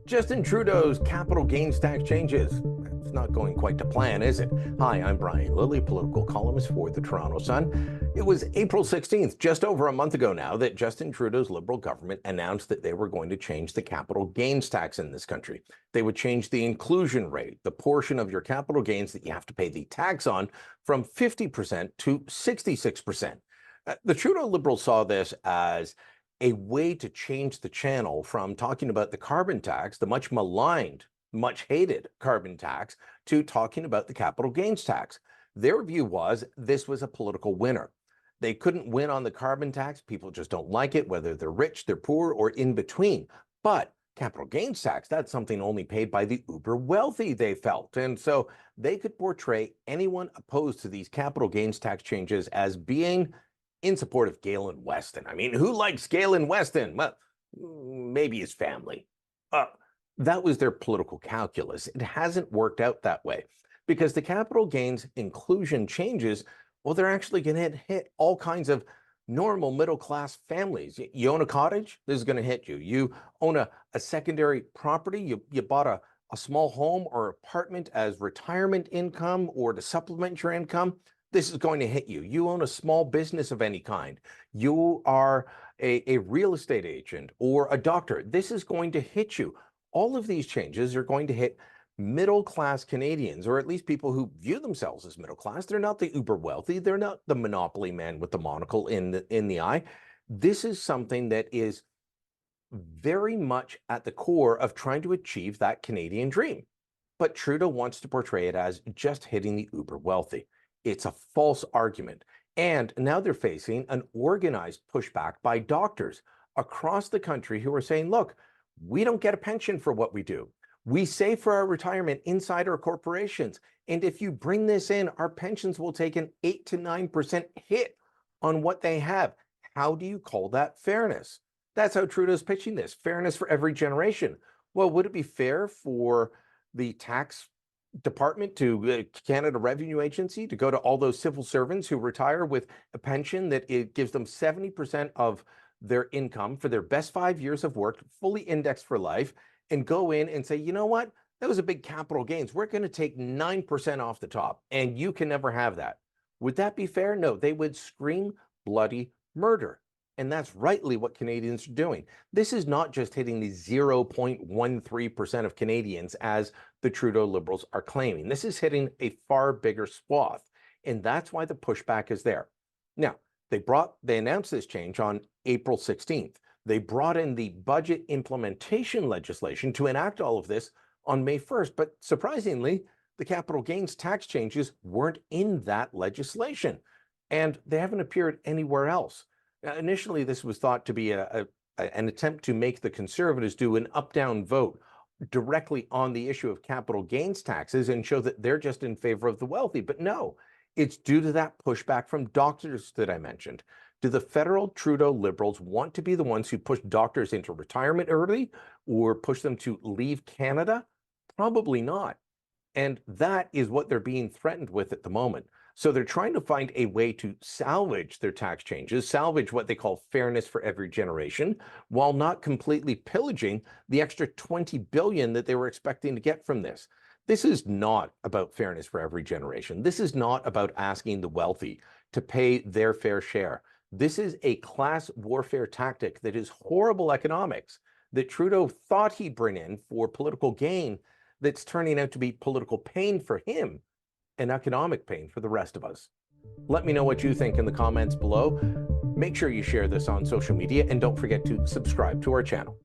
Justin Trudeau's capital gains tax changes. It's not going quite to plan, is it? Hi, I'm Brian Lilley, political columnist for the Toronto Sun. It was April 16th, just over a month ago now, that Justin Trudeau's Liberal government announced that they were going to change the capital gains tax in this country. They would change the inclusion rate, the portion of your capital gains that you have to pay the tax on, from 50% to 66%. The Trudeau Liberals saw this as a way to change the channel from talking about the carbon tax, the much maligned, much hated carbon tax, to talking about the capital gains tax. Their view was this was a political winner. They couldn't win on the carbon tax. People just don't like it, whether they're rich, they're poor, or in between. But capital gains tax, that's something only paid by the uber wealthy, they felt. And so they could portray anyone opposed to these capital gains tax changes as being in support of Galen Weston. I mean, who likes Galen Weston? Well, maybe his family. That was their political calculus. It hasn't worked out that way because the capital gains inclusion changes, well, they're actually going to hit all kinds of normal middle-class families. You own a cottage, this is going to hit you. You own a secondary property, you bought a small home or apartment as retirement income or to supplement your income, this is going to hit you. You own a small business of any kind. You are a real estate agent or a doctor. This is going to hit you. All of these changes are going to hit middle-class Canadians, or at least people who view themselves as middle class. They're not the uber wealthy. They're not the monopoly man with the monocle in the eye. This is something that is very much at the core of trying to achieve that Canadian dream. But Trudeau wants to portray it as just hitting the uber wealthy. It's a false argument. And now they're facing an organized pushback by doctors across the country who are saying, look, we don't get a pension for what we do. We save for our retirement inside our corporations. And if you bring this in, our pensions will take an 8 to 9% hit on what they have. How do you call that fairness? That's how Trudeau's pitching this, fairness for every generation. Well, would it be fair for the tax department to Canada Revenue Agency to go to all those civil servants who retire with a pension that it gives them 70% of their income for their best 5 years of work, fully indexed for life, and go in and say, you know what, that was a big capital gains. We're going to take 9% off the top, and you can never have that. Would that be fair? No, they would scream bloody murder. And that's rightly what Canadians are doing. This is not just hitting the 0.13% of Canadians, as the Trudeau Liberals are claiming. This is hitting a far bigger swath. And that's why the pushback is there. Now, they announced this change on April 16th. They brought in the budget implementation legislation to enact all of this on May 1st. But surprisingly, the capital gains tax changes weren't in that legislation. And they haven't appeared anywhere else. Initially, this was thought to be an attempt to make the Conservatives do an up-down vote directly on the issue of capital gains taxes and show that they're just in favor of the wealthy. But no, it's due to that pushback from doctors that I mentioned. Do the federal Trudeau Liberals want to be the ones who push doctors into retirement early or push them to leave Canada? Probably not. And that is what they're being threatened with at the moment. So they're trying to find a way to salvage their tax changes, salvage what they call fairness for every generation, while not completely pillaging the extra $20 billion that they were expecting to get from this. This is not about fairness for every generation. This is not about asking the wealthy to pay their fair share. This is a class warfare tactic that is horrible economics that Trudeau thought he'd bring in for political gain that's turning out to be political pain for him and economic pain for the rest of us. Let me know what you think in the comments below. Make sure you share this on social media and don't forget to subscribe to our channel.